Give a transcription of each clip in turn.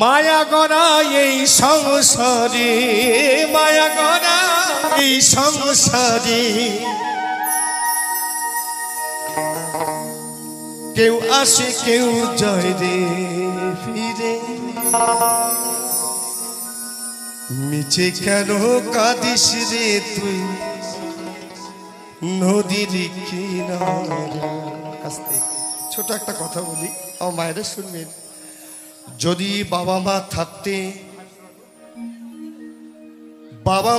মায়া গড়া এই সংসারে, মায়া গড়া এই সংসারে কেউ আসে কেউ যায় রে ফিরে। মিছে কেন কাঁদিস রে তুই নদীর কিনারা। আস্তে ছোট একটা কথা বলি, আমার মায়েরা শুনবেন। যদি বাবা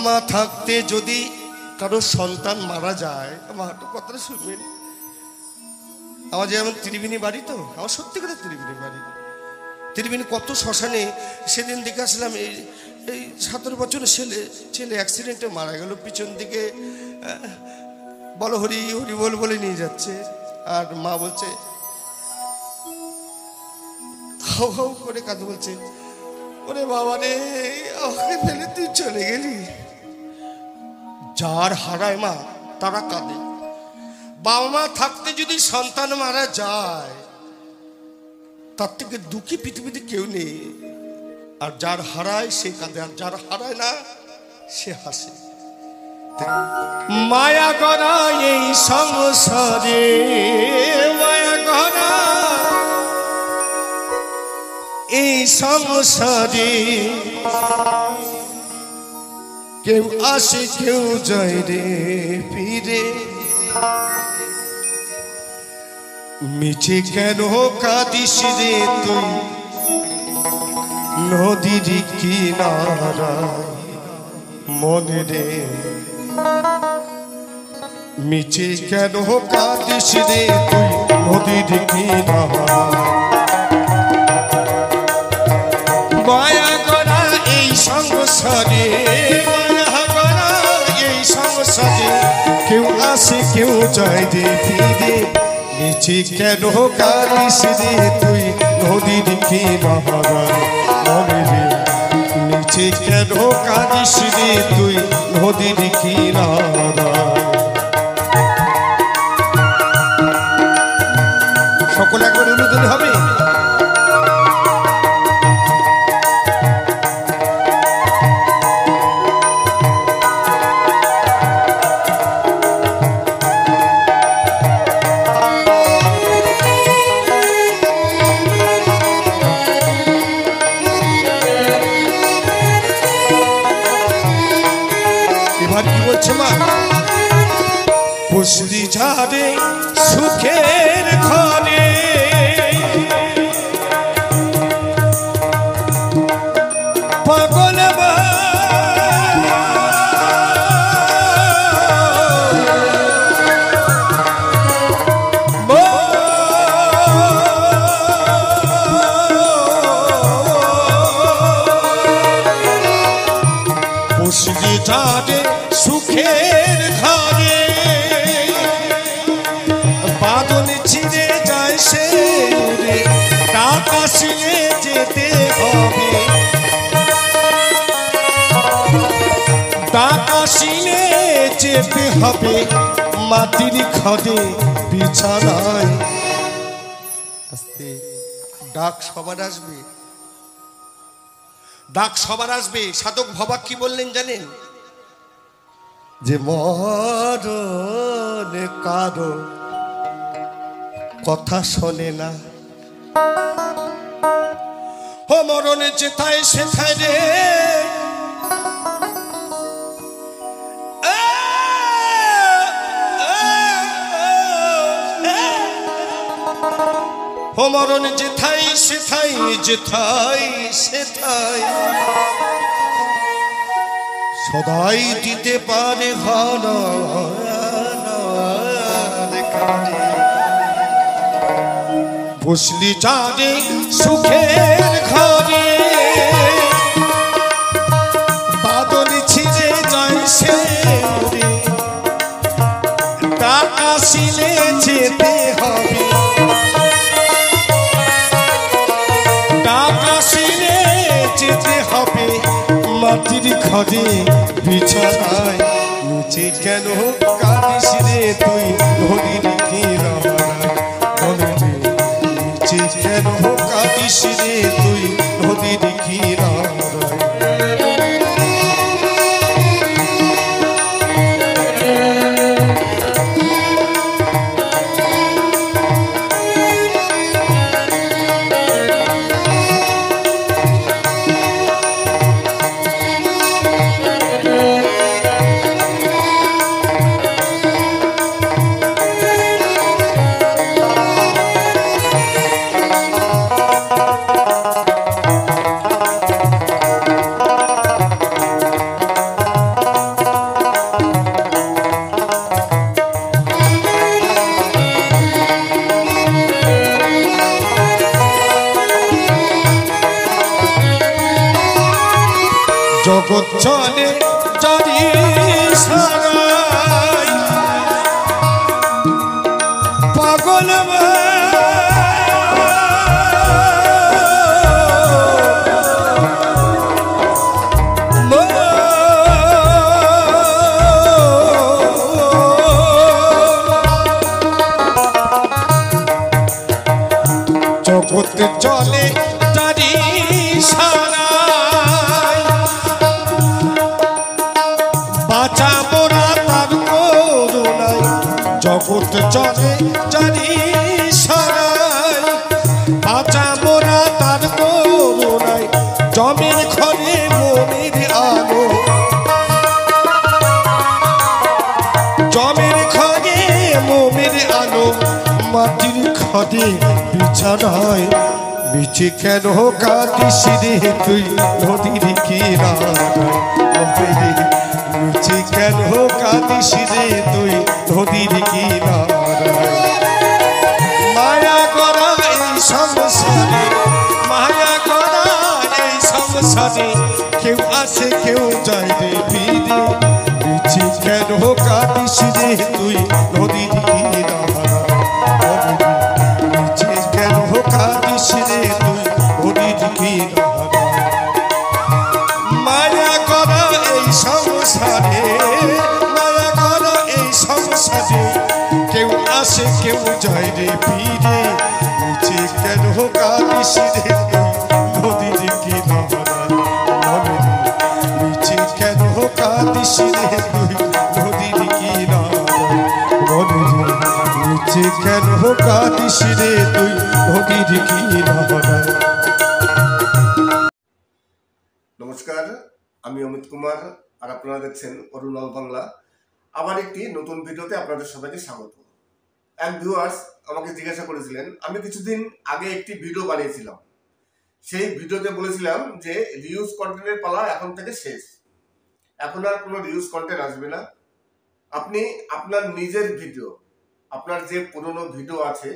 মা থাকতে যদি কারো সন্তান মারা যায়, আমার কথাটা শুনবেন। আমার যেমন ত্রিবেণী বাড়ি, তো আমার সত্যি করে ত্রিবেণী বাড়ি। ত্রিবেণী কত শ্মশানে সেদিন দেখে আসলাম। এই 17 বছরের ছেলে অ্যাক্সিডেন্টে মারা গেল। পিছন দিকে বলো হরি হরি বল বলে নিয়ে যাচ্ছে, আর মা বলছে হাউ হাউ করে কাঁদে, বলছে ওরে বাবা রে আমাকে ফেলে তুই চলে গেলি। যার হারায় মা তারা কাঁদে। বাবা মা থাকতে যদি সন্তান মারা যায়, তার থেকে দুঃখী পৃথিবীতে কেউ নেই। আর যার হারায় সে কাঁদে, আর যার হারায় না সে হাসে। মায়া গড়া এই সংসারে, মায়া গড়া এই সংসারে কেউ আসে কেউ যায় রে ফিরে। মিছে কেন কাঁদিস রে তুই নদীর কিনারা মনে রে। মিছে কেন কাঁদিস রে তুই নদীর কিনারা। মায়া গড়া এই সংসারে, মায়া গড়া এই সংসারে কেউ আসে কেউ যায় রে ফিরে। মিছে কেন কাঁদিস রে তুই নদীর কিনারা মনে রে। মিছে কেন কাঁদিস রে তুই নদীর কিনারা। সকলে একবার অনুদান হবে। বসলি ঝাড়ে সুখের ঘরে, পাগল বসলি ঝাড়ে সুখের ঘরে, বাদল ছিঁড়ে যায় সে উড়ে, ডাক আসলে যেতে হবে, ডাক আসলে যেতে হবে মাটির ঘরে বিছানায়। আস্তে ডাক সবার আসবে, ডাক সবার আসবে। সাধক ভবা কি বললেন জানেন? যে মরণ কারো কথা শোনে না। ও মরণে যেথায় সেথায় রে ও মরণ যেথায় সেথায় যেথায় সেথায় সদাই দিতে পারে ঘন। বসলি চাঁদে সুখের ঘরে, বাদল ছিঁড়ে যায় সে উড়ে, ডাক আসিলে যেতে হবে, ডাক আসিলে যেতে হবে মাটির ঘরে বিছানায়। নিচে কেন কাঁদিস রে তুই নদীর কিনারা মনে রে। নিচে কেন কাঁদিস রে তুই নদীর কিনারায়। জগৎ চলে জারি সারাই পাগল জগৎ চলে জারি সারাই বাঁচা মোরা তার করুণায়। জগৎ চলে জানি সারাই বাঁচা মোরা তার করুণায়। জমির ঘরে মনের আলো জমির ঘরে মনের আলো মাটির ঘরে বিছানায়। বিচে কেন কাঁদিস রে তুই নদীর কিনারায়। নিচে কেন কাঁদিস রে তুই নদীর কিনারায়। মায়া করা এই সংসারে মায়া করা এই সংসারে কেউ আসে কেউ যায় রে ফিরে। নিচে কেন কাঁদিস রে তুই নদীর কিনারায়। নিচে কেন কাঁদিস রে তুই নদীর কিনারায়। মায়া করা এই সংসারে মায়া করা এই সংসারে কেউ আসে কেউ যায় রে ফিরে। নিচে কেন কাঁদিস রে নদীর কিনারায়। নিচে কেন কাঁদিস রে নদীর কিনারায়। নিচে কেন কাঁদিস রে তুই নদীর কিনারায়। নমস্কার, আমি অমিত কুমার আর আপনারা দেখছেন অরুণ অল বাংলা। আবার একটি নতুন ভিডিওতে আপনাদের সবাইকে স্বাগত। এক ভিউয়ার্স আমাকে জিজ্ঞাসা করেছিলেন, আমি কিছুদিন আগে একটি ভিডিও বানিয়েছিলাম, সেই ভিডিওতে বলেছিলাম যে রিউজ কন্টেন্টের পালা এখন থেকে শেষ, এখন আর কোনো রিউজ কন্টেন্ট আসবে না। আপনি আপনার নিজের ভিডিও, আপনার যে পুরনো ভিডিও আছে,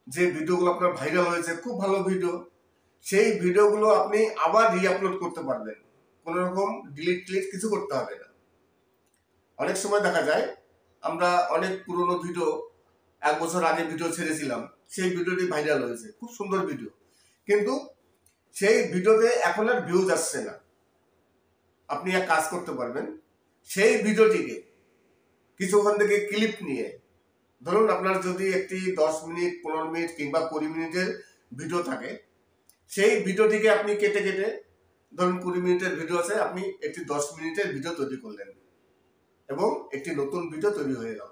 যে ভিডিওগুলো আপনার ভাইরাল হয়েছে, খুব ভালো ভিডিও, সেই ভিডিওগুলো আপনি আবার রিআপলোড করতে পারবেন। কোনো রকম ডিলিট টিলিট কিছু করতে হবে না। অনেক সময় দেখা যায় আমরা অনেক পুরনো ভিডিও, 1 বছর আগে ভিডিও ছেড়েছিলাম, সেই ভিডিওটি ভাইরাল হয়েছে, খুব সুন্দর ভিডিও, কিন্তু সেই ভিডিওতে এখন আর ভিউজ আসছে না। আপনি এক কাজ করতে পারবেন, সেই ভিডিওটিকে কিছু ওখান থেকে ক্লিপ নিয়ে, ধরুন আপনার যদি একটি 10 মিনিট 15 মিনিট কিংবা 20 মিনিটের ভিডিও থাকে, সেই ভিডিওটিকে আপনি কেটে কেটে, ধরুন 20 মিনিটের ভিডিও আছে, আপনি একটি 10 মিনিটের ভিডিও তৈরি করলেন এবং একটি নতুন ভিডিও তৈরি হয়ে গেল।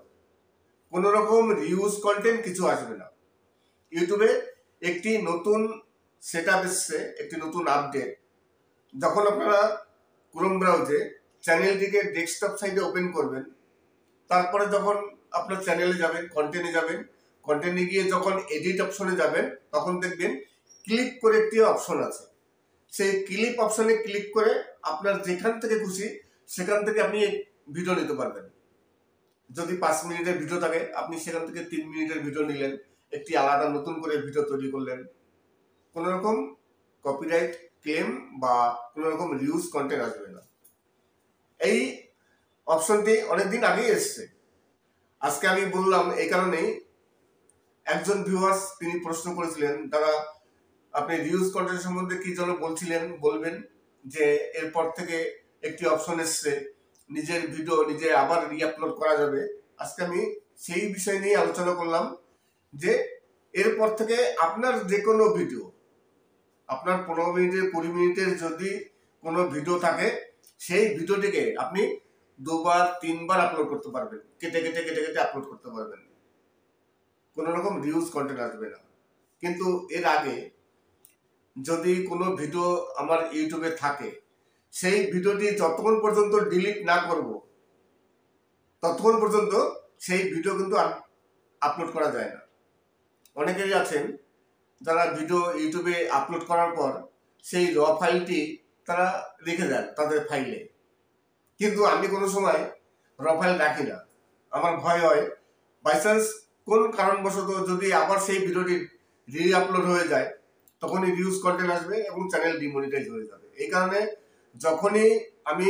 কোনো রকম রিউজ কন্টেন্ট কিছু আসবে না। ইউটিউবে একটি নতুন সেটআপ এসছে, একটি নতুন আপডেট। যখন আপনারা ক্রোম ব্রাউজে চ্যানেলটিকে ডেস্কটপ সাইডে ওপেন করবেন, তারপরে যখন আপনার চ্যানেলে যাবেন, কন্টেন্টে যাবেন, কন্টেন্টে গিয়ে যখন এডিট অপশনে যাবেন, তখন দেখবেন ক্লিক করে একটি অপশন আছে। সেই ক্লিপ অপশনে ক্লিক করে আপনার যেখান থেকে খুশি সেখান থেকে আপনি ভিডিও নিতে পারবেন। যদি 5 মিনিটের ভিডিও থাকে, আপনি সেখান থেকে 3 মিনিটের ভিডিও নিলেন, একটি আলাদা নতুন করে ভিডিও তৈরি করলেন। কোনো রকম কপিরাইট ক্লেম বা কোনো রকম রিউজ কন্টেন্ট আসবে না। এই অপশনটি অনেকদিন আগেই এসছে। আজকে আমি বললাম এই কারণেই, একজন ভিউয়ার্স তিনি প্রশ্ন করেছিলেন, তারা আপনি রিউজ কন্টেন্ট সম্বন্ধে কি যেন বলবেন যে এরপর থেকে একটি অপশন এসছে, নিজের ভিডিও নিজে আবার রিআপলোড করা যাবে। আজকে আমি সেই বিষয় নিয়ে আলোচনা করলাম যে এরপর থেকে আপনার যে কোনো ভিডিও আপনার 15 মিনিটের 20 মিনিটের যদি কোনো ভিডিও থাকে, সেই ভিডিওটিকে আপনি 2বার 3বার আপলোড করতে পারবেন, কেটে কেটে কেটে কেটে আপলোড করতে পারবেন, কোনো রকম রিউজ কন্টেন্ট আসবে না। কিন্তু এর আগে যদি কোনো ভিডিও আমার ইউটিউবে থাকে, সেই ভিডিওটি যতক্ষণ পর্যন্ত ডিলিট না করব ততক্ষণ পর্যন্ত সেই ভিডিও কিন্তু আপলোড করা যায় না। অনেকেই আছেন যারা ভিডিও ইউটিউবে আপলোড করার পর সেই র ফাইলটি তারা রেখে দেন তাদের ফাইলে, কিন্তু আমি কোনো সময় র ফাইল রাখি না। আমার ভয় হয় বাইচান্স কোন কারণবশত যদি আবার সেই ভিডিওটি রি আপলোড হয়ে যায়, তখনই রিউজ কন্টেন্ট আসবে এবং চ্যানেল ডিমনিটাইজ হয়ে যাবে। এই কারণে যখনই আমি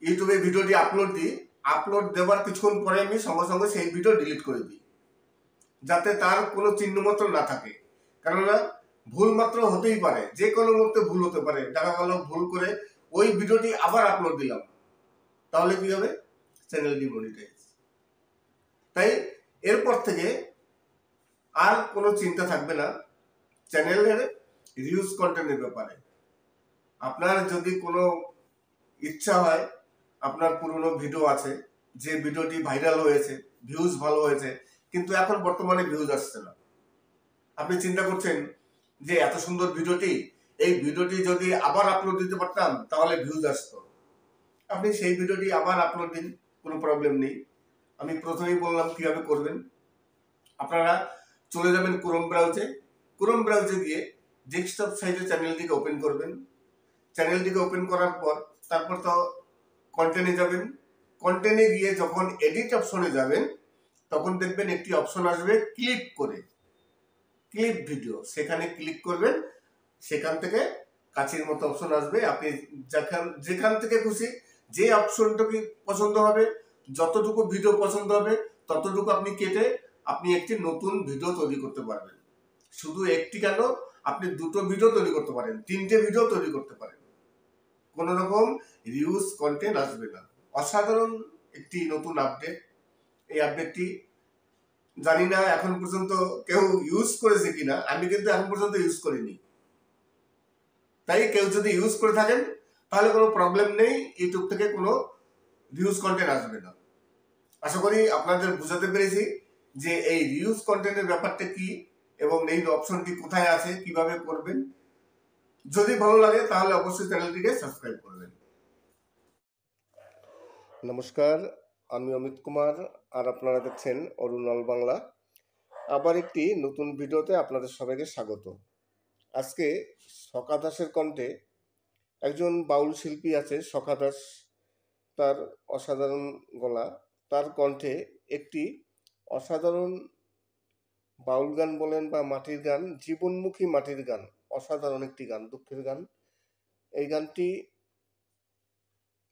ইউটিউবে ভিডিওটি আপলোড দিই, আপলোড দেওয়ার কিছুক্ষণ পরে আমি সঙ্গে সঙ্গে সেই ভিডিও ডিলিট করে দিই, যাতে তার কোনো চিহ্ন মাত্র না থাকে। কেননা ভুল মাত্র হতেই পারে, যে কোনো মুহূর্তে ভুল হতে পারে। দেখা গেল ভুল করে ওই ভিডিওটি আবার আপলোড দিলাম, তাহলে কি হবে? Channel demonetise. তাই এরপর থেকে আর কোনো চিন্তা থাকবে না চ্যানেলের রিউজ কন্টেন্টের ব্যাপারে। আপনার যদি কোনো ইচ্ছা হয়, আপনার পুরনো ভিডিও আছে, যে ভিডিওটি ভাইরাল হয়েছে, ভিউজ ভালো হয়েছে, কিন্তু এখন বর্তমানে ভিউজ আসছে না, আপনি চিন্তা করছেন যে এত সুন্দর ভিডিওটি, এই ভিডিওটি যদি আবার আপলোড দিতে পারতাম তাহলে ভিউজ আসতো, আপনি সেই ভিডিওটি আবার আপলোড দিন, কোনো প্রবলেম নেই। আমি প্রথমেই বললাম কিভাবে করবেন। আপনারা চলে যাবেন ক্রোম ব্রাউজে, ক্রোম ব্রাউজে গিয়ে ডেস্কটপ সাইজের চ্যানেলটিকে ওপেন করবেন। চ্যানেলটিকে ওপেন করার পর তারপর তো কন্টেন্টে যাবেন। কন্টেন্টে গিয়ে যখন এডিট অপশনে যাবেন, তখন দেখবেন একটি অপশন আসবে ক্লিপ করে, ক্লিপ ভিডিও, সেখানে ক্লিক করবেন। সেখান থেকে কাছের মতো অপশন আসবে, আপনি যেখান থেকে খুশি যে অপশনটাকে পছন্দ হবে, যতটুকু ভিডিও পছন্দ হবে ততটুকু আপনি কেটে আপনি একটি নতুন ভিডিও তৈরি করতে পারবেন। শুধু একটি কেন, আপনি 2টো ভিডিও তৈরি করতে পারেন, 3টে ভিডিও তৈরি করতে পারেন, কোন রকম রিউজ কন্টেন্ট আসবে না। অসাধারণ একটি নতুন আপডেট। এই আপডেটটি জানি না এখন পর্যন্ত কেউ ইউজ করেছে কিনা, আমি কিন্তু এখন পর্যন্ত ইউজ করিনি। তাই কেউ যদি ইউজ করে থাকেন তাহলে কোনো প্রবলেম নেই, ইউটিউব থেকে কোনো রিউজ কন্টেন্ট আসবে না। আশা করি আপনাদের বুঝাতে পেরেছি যে এই রিউজ কন্টেন্টের ব্যাপারটা কি এবং এই অপশনটি কোথায় আছে, কিভাবে করবেন। যদি ভালো লাগে তাহলে অবশ্যই চ্যানেলটিকে সাবস্ক্রাইব করবেন। নমস্কার, আমি অমিত কুমার, আর আপনারা দেখছেন অরুণাল বাংলা। আবার একটি নতুন ভিডিওতে আপনাদের সবাইকে স্বাগত। আজকে সখা দাসের কণ্ঠে, একজন বাউল শিল্পী আছে সখা দাস, তার অসাধারণ গলা, তার কণ্ঠে একটি অসাধারণ বাউল গান বলেন বা মাটির গান, জীবনমুখী মাটির গান, অসাধারণ একটি গান, দুঃখের গান। এই গানটি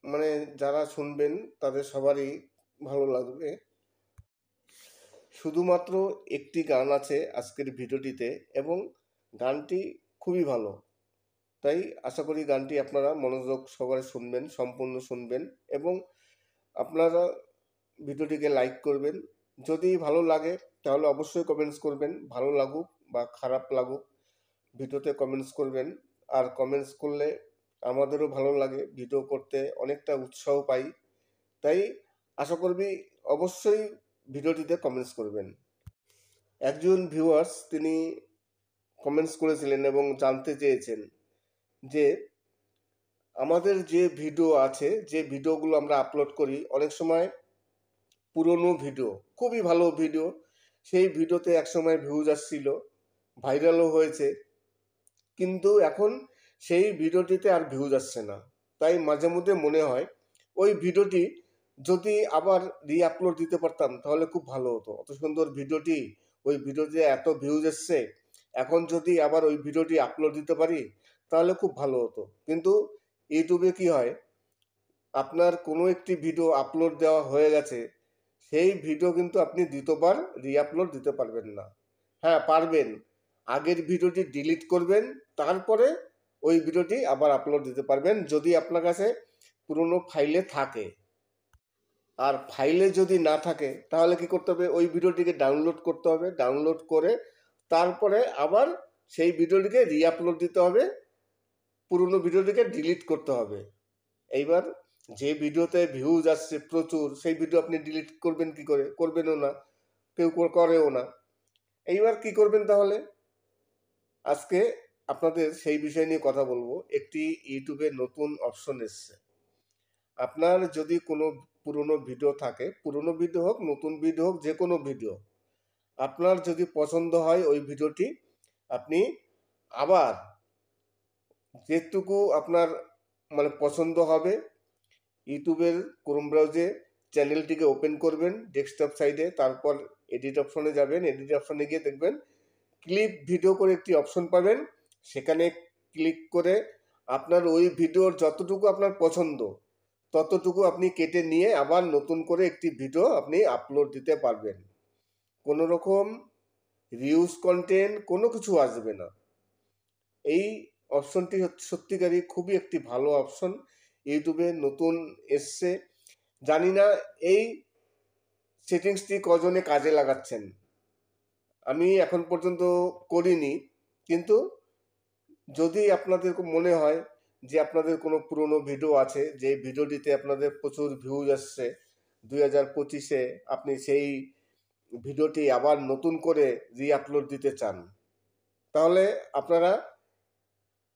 মানে যারা শুনবেন তাদের সবারই ভালো লাগবে। শুধুমাত্র একটি গান আছে আজকের ভিডিওটিতে এবং গানটি খুবই ভালো। তাই আশা করি গানটি আপনারা মনোযোগ সহকারে শুনবেন, সম্পূর্ণ শুনবেন এবং আপনারা ভিডিওটিকে লাইক করবেন। যদি ভালো লাগে তাহলে অবশ্যই কমেন্টস করবেন, ভালো লাগুক বা খারাপ লাগুক ভিডিওতে কমেন্টস করবেন। আর কমেন্টস করলে আমাদেরও ভালো লাগে, ভিডিও করতে অনেকটা উৎসাহ পাই। তাই আশা করবি অবশ্যই ভিডিওটিতে কমেন্টস করবেন। একজন ভিউয়ার্স তিনি কমেন্টস করেছিলেন এবং জানতে চেয়েছেন যে আমাদের যে ভিডিও আছে, যে ভিডিওগুলো আমরা আপলোড করি, অনেক সময় পুরনো ভিডিও, খুবই ভালো ভিডিও, সেই ভিডিওতে একসময় ভিউজ আসছিল, ভাইরালও হয়েছে, কিন্তু এখন সেই ভিডিওটিতে আর ভিউজ আসছে না। তাই মাঝে মধ্যে মনে হয় ওই ভিডিওটি যদি আবার আপলোড দিতে পারতাম তাহলে খুব ভালো হতো। অত সুন্দর ভিডিওটি, ওই ভিডিওতে এত ভিউজ এসছে, এখন যদি আবার ওই ভিডিওটি আপলোড দিতে পারি তাহলে খুব ভালো হতো। কিন্তু ইউটিউবে কি হয়, আপনার কোনো একটি ভিডিও আপলোড দেওয়া হয়ে গেছে, সেই ভিডিও কিন্তু আপনি দ্বিতীয়বার আপলোড দিতে পারবেন না। হ্যাঁ পারবেন, আগের ভিডিওটি ডিলিট করবেন, তারপরে ওই ভিডিওটি আবার আপলোড দিতে পারবেন যদি আপনার কাছে পুরনো ফাইলে থাকে। আর ফাইলে যদি না থাকে তাহলে কি করতে হবে, ওই ভিডিওটিকে ডাউনলোড করতে হবে, ডাউনলোড করে তারপরে আবার সেই ভিডিওটিকে রিআপলোড দিতে হবে, পুরনো ভিডিওটিকে ডিলিট করতে হবে। এইবার যে ভিডিওতে ভিউজ আসছে প্রচুর, সেই ভিডিও আপনি ডিলিট করবেন কি করে? করবেনও না, কেউ করেও না। এইবার কি করবেন তাহলে? আজকে আপনাদের সেই বিষয় নিয়ে কথা বলবো। একটি ইউটিউবে নতুন অপশন এসছে। আপনার যদি কোনো পুরনো ভিডিও থাকে, পুরনো ভিডিও হোক, নতুন ভিডিও হোক, যে কোনো ভিডিও, আপনার যদি পছন্দ হয় ওই ভিডিওটি, আপনি আবার যেটুকু আপনার মানে পছন্দ হবে, ইউটিউবের ক্রোম ব্রাউজে চ্যানেলটিকে ওপেন করবেন ডেস্কটপ সাইডে, তারপর এডিট অপশনে যাবেন। এডিট অপশনে গিয়ে দেখবেন ক্লিপ ভিডিও করে একটি অপশন পাবেন। সেখানে ক্লিক করে আপনার ওই ভিডিওর যতটুকু আপনার পছন্দ ততটুকু আপনি কেটে নিয়ে আবার নতুন করে একটি ভিডিও আপনি আপলোড দিতে পারবেন। কোনো রকম রিউজ কন্টেন্ট কোনো কিছু আসবে না। এই অপশনটি সত্যিকারই খুবই একটি ভালো অপশন, ইউটিউবে নতুন এসছে। জানি না এই সেটিংসটি কজনে কাজে লাগাচ্ছেন, আমি এখন পর্যন্ত করিনি। কিন্তু যদি আপনাদের মনে হয় যে আপনাদের কোনো পুরনো ভিডিও আছে, যে ভিডিওটিতে আপনাদের প্রচুর ভিউজ আসছে 2025-এ, আপনি সেই ভিডিওটি আবার নতুন করে রিআপলোড দিতে চান, তাহলে আপনারা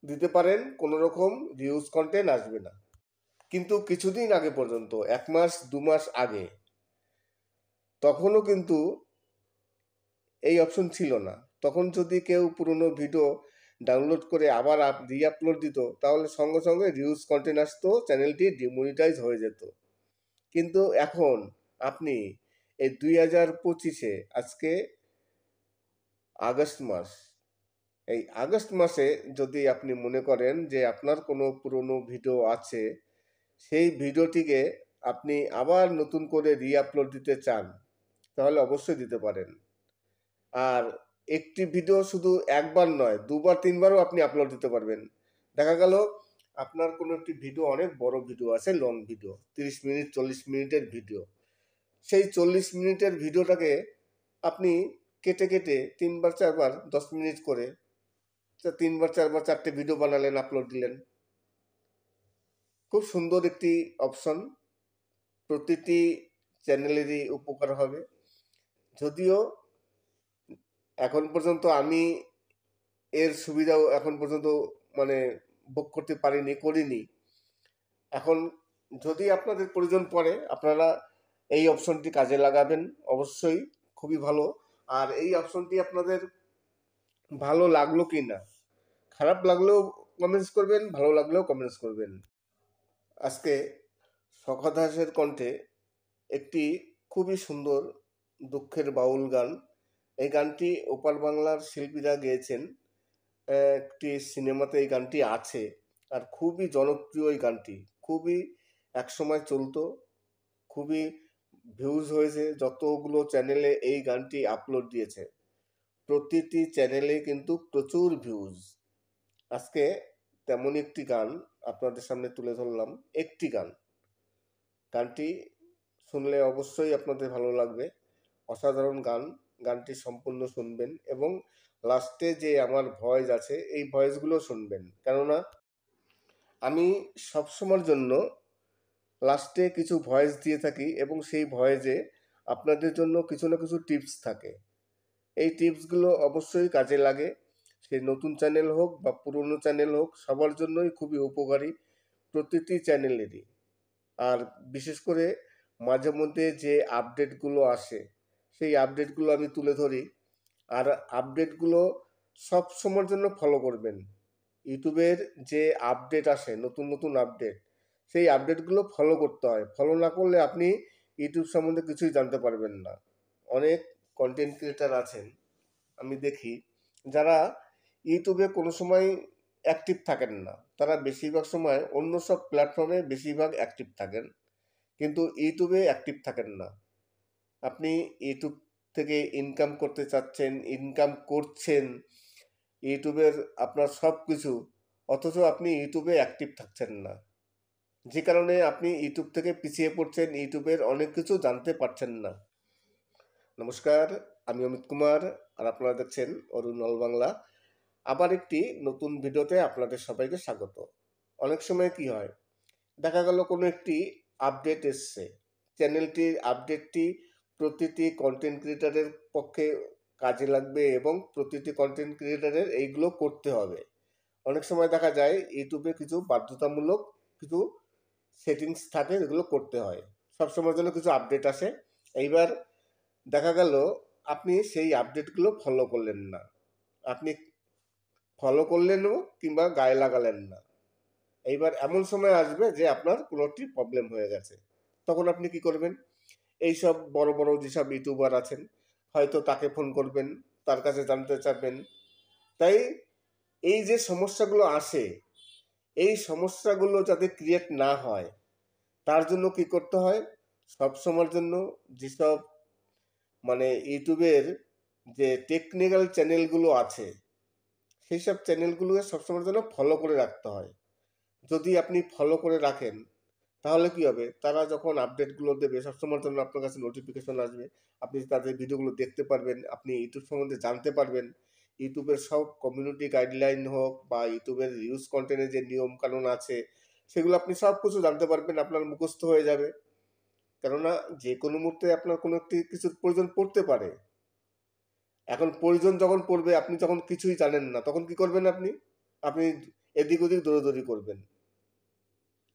দিতে পারেন, কোনো রকম রিউজ কন্টেন্ট আসবে না। কিন্তু কিছুদিন আগে পর্যন্ত, 1 মাস 2 মাস আগে, তখনও কিন্তু এই অপশন ছিল না। তখন যদি কেউ পুরনো ভিডিও ডাউনলোড করে আবার রিআপলোড দিত, তাহলে সঙ্গে সঙ্গে রিউজ কন্টেন্ট আসতো, চ্যানেলটি ডিমনিটাইজ হয়ে যেত। কিন্তু এখন আপনি এই 2025-এ, আজকে আগস্ট মাস, এই আগস্ট মাসে যদি আপনি মনে করেন যে আপনার কোনো পুরনো ভিডিও আছে, সেই ভিডিওটিকে আপনি আবার নতুন করে রিআপলোড দিতে চান, তাহলে অবশ্যই দিতে পারেন। আর একটি ভিডিও শুধু একবার নয়, 2বার 3বারও আপনি আপলোড দিতে পারবেন। দেখা গেল আপনার কোনো একটি ভিডিও অনেক বড় ভিডিও আছে, লং ভিডিও, 30 মিনিট 40 মিনিটের ভিডিও। সেই 40 মিনিটের ভিডিওটাকে আপনি কেটে কেটে 3বার 4বার 10 মিনিট করে 3বার 4বার 4টে ভিডিও বানালেন, আপলোড দিলেন। খুব সুন্দর একটি অপশন, প্রতিটি চ্যানেলেরই উপকার হবে। যদিও এখন পর্যন্ত আমি এর সুবিধাও এখন পর্যন্ত মানে ভোগ করতে করিনি। এখন যদি আপনাদের প্রয়োজন পড়ে, আপনারা এই অপশনটি কাজে লাগাবেন অবশ্যই, খুবই ভালো। আর এই অপশনটি আপনাদের ভালো লাগলো কি না, খারাপ লাগলেও কমেন্টস করবেন, ভালো লাগলেও কমেন্টস করবেন। আজকে সখা দাসের কণ্ঠে একটি খুবই সুন্দর দুঃখের বাউল গান। এই গানটি ওপার বাংলার শিল্পীরা গেয়েছেন, একটি সিনেমাতে এই গানটি আছে। আর খুবই জনপ্রিয় এই গানটি, খুবই একসময় চলতো, খুবই ভিউজ হয়েছে। যতগুলো চ্যানেলে এই গানটি আপলোড দিয়েছে, প্রতিটি চ্যানেলে কিন্তু প্রচুর ভিউজ। আজকে তেমনই একটি গান আপনাদের সামনে তুলে ধরলাম, একটি গানটি শুনলে অবশ্যই আপনাদের ভালো লাগবে। অসাধারণ গান, গানটি সম্পূর্ণ শুনবেন এবং লাস্টে যে আমার ভয়েস আছে এই ভয়েসগুলো শুনবেন, কেননা আমি সবসময়ের জন্য লাস্টে কিছু ভয়েস দিয়ে থাকি এবং সেই ভয়েসে আপনাদের জন্য কিছু না কিছু টিপস থাকে। এই টিপসগুলো অবশ্যই কাজে লাগে, সে নতুন চ্যানেল হোক বা পুরনো চ্যানেল হোক, সবার জন্যই খুবই উপকারী, প্রতিটি চ্যানেলেরই। আর বিশেষ করে মাঝে মধ্যে যে আপডেটগুলো আসে, সেই আপডেটগুলো আমি তুলে ধরি। আর আপডেটগুলো সব সময়ের জন্য ফলো করবেন। ইউটিউবের যে আপডেট আসে, নতুন নতুন আপডেট, সেই আপডেটগুলো ফলো করতে হয়। ফলো না করলে আপনি ইউটিউব সম্বন্ধে কিছুই জানতে পারবেন না। অনেক কন্টেন্ট ক্রিয়েটার আছেন, আমি দেখি, যারা ইউটিউবে কোনো সময় অ্যাক্টিভ থাকেন না। তারা বেশিরভাগ সময় অন্য সব প্ল্যাটফর্মে বেশিরভাগ অ্যাক্টিভ থাকেন, কিন্তু ইউটিউবে অ্যাক্টিভ থাকেন না। আপনি ইউটিউব থেকে ইনকাম করতে চাচ্ছেন, ইনকাম করছেন, ইউটিউবের আপনার সব কিছু, অথচ আপনি ইউটিউবে অ্যাক্টিভ থাকছেন না, যে কারণে আপনি ইউটিউব থেকে পিছিয়ে পড়ছেন, ইউটিউবের অনেক কিছু জানতে পারছেন না। নমস্কার, আমি অমিত কুমার, আর আপনারা দেখছেন অরুণ অল বাংলা। আবার একটি নতুন ভিডিওতে আপনাদের সবাইকে স্বাগত। অনেক সময় কি হয়, দেখা গেল কোনো একটি আপডেট এসছে, চ্যানেলটির আপডেটটি প্রতিটি কন্টেন্ট ক্রিয়েটারের পক্ষে কাজে লাগবে এবং প্রতিটি কন্টেন্ট ক্রিয়েটারের এইগুলো করতে হবে। অনেক সময় দেখা যায় ইউটিউবে কিছু বাধ্যতামূলক কিছু সেটিংস থাকে, যেগুলো করতে হয়, সবসময়ের জন্য কিছু আপডেট আসে। এইবার দেখা গেল আপনি সেই আপডেটগুলো ফলো করলেন না, আপনি ফলো করলেনও কিংবা গায়ে লাগালেন না। এইবার এমন সময় আসবে যে আপনার কোনোটি প্রবলেম হয়ে গেছে, তখন আপনি কি করবেন? এইসব বড় বড় যেসব ইউটিউবার আছেন, হয়তো তাকে ফোন করবেন, তার কাছে জানতে চাইবেন। তাই এই যে সমস্যাগুলো আসে, এই সমস্যাগুলো যাতে ক্রিয়েট না হয়, তার জন্য কি করতে হয়? সব সময়ের জন্য যেসব ইউটিউবের যে টেকনিক্যাল চ্যানেলগুলো আছে, সেই সব চ্যানেলগুলোকে সবসময়ের জন্য ফলো করে রাখতে হয়। যদি আপনি ফলো করে রাখেন, তাহলে কি হবে? তারা যখন আপডেটগুলো দেবে, সবসময়ের জন্য আপনার কাছে নোটিফিকেশন আসবে, আপনি তাদের ভিডিওগুলো দেখতে পারবেন, আপনি ইউটিউব সম্বন্ধে জানতে পারবেন। ইউটিউবের সব কমিউনিটি গাইডলাইন হোক বা ইউটিউবের ইউজ কন্টেন্টের যে নিয়ম কানুন আছে, সেগুলো আপনি সব কিছু জানতে পারবেন, আপনার মুখস্থ হয়ে যাবে। কেননা যে কোনো মুহূর্তে আপনার কোনো একটি কিছুর প্রয়োজন পড়তে পারে। এখন প্রয়োজন যখন পড়বে, আপনি যখন কিছুই জানেন না, তখন কি করবেন আপনি? আপনি এদিক ওদিক দৌড়াদৌড়ি করবেন।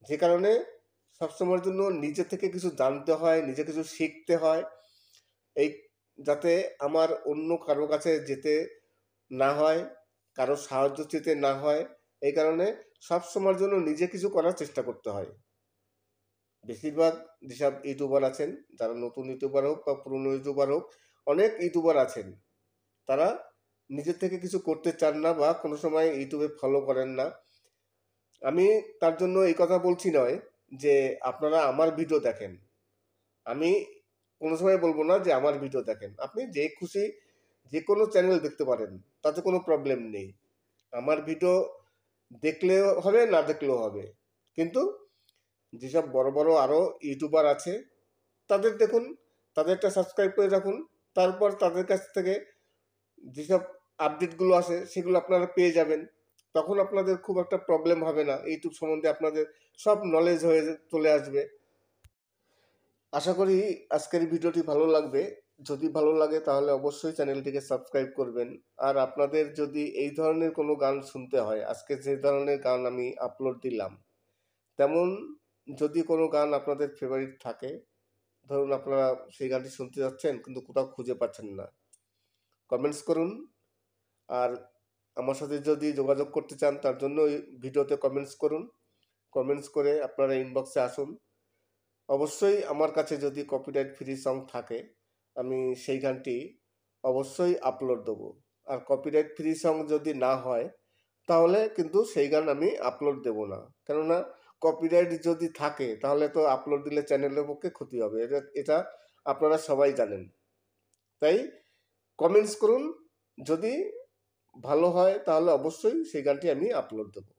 যে কারণে সবসময়ের জন্য নিজে থেকে কিছু জানতে হয়, নিজে কিছু শিখতে হয়, এই যাতে আমার অন্য কারো কাছে যেতে না হয়, কারো সাহায্য চেতে না হয়। এই কারণে সবসময়ের জন্য নিজে কিছু করার চেষ্টা করতে হয়। বেশিরভাগ যেসব ইউটিউবার আছেন, যারা নতুন ইউটিউবার হোক বা পুরনো ইউটিউবার হোক, অনেক ইউটিউবার আছেন, তারা নিজের থেকে কিছু করতে চান না বা কোনো সময় ইউটিউবে ফলো করেন না। আমি তার জন্য এই কথা বলছি নয় যে আপনারা আমার ভিডিও দেখেন। আমি কোনো সময় বলবো না যে আমার ভিডিও দেখেন। আপনি যে খুশি যে কোনো চ্যানেল দেখতে পারেন, তাতে কোনো প্রবলেম নেই। আমার ভিডিও দেখলেও হবে, না দেখলেও হবে। কিন্তু যেসব বড় বড় আরও ইউটিউবার আছে, তাদের দেখুন, তাদেরটা সাবস্ক্রাইব করে রাখুন। তারপর তাদের কাছ থেকে যেসব আপডেটগুলো আসে, সেগুলো আপনারা পেয়ে যাবেন। তখন আপনাদের খুব একটা প্রবলেম হবে না, ইউটিউব সম্বন্ধে আপনাদের সব নলেজ হয়ে চলে আসবে। আশা করি আজকের ভিডিওটি ভালো লাগবে। যদি ভালো লাগে তাহলে অবশ্যই চ্যানেলটিকে সাবস্ক্রাইব করবেন। আর আপনাদের যদি এই ধরনের কোনো গান শুনতে হয়, আজকে যে ধরনের গান আমি আপলোড দিলাম, তেমন যদি কোনো গান আপনাদের ফেভারিট থাকে, ধরুন আপনারা সেই গানটি শুনতে যাচ্ছেন কিন্তু কোথাও খুঁজে পাচ্ছেন না, কমেন্টস করুন। আর আমার সাথে যদি যোগাযোগ করতে চান, তার জন্য ভিডিওতে কমেন্টস করুন। কমেন্টস করে আপনারা ইনবক্সে আসুন। অবশ্যই আমার কাছে যদি কপিরাইট ফ্রি সং থাকে, আমি সেই গানটি অবশ্যই আপলোড দেবো। আর কপিরাইট ফ্রি সং যদি না হয়, তাহলে কিন্তু সেই গান আমি আপলোড দেব না। কেননা কপিরাইট যদি থাকে, তাহলে তো আপলোড দিলে চ্যানেলের পক্ষে ক্ষতি হবে, এটা এটা আপনারা সবাই জানেন। তাই কমেন্টস করুন, যদি ভালো হয় তাহলে অবশ্যই সেই গানটি আমি আপলোড দেবো।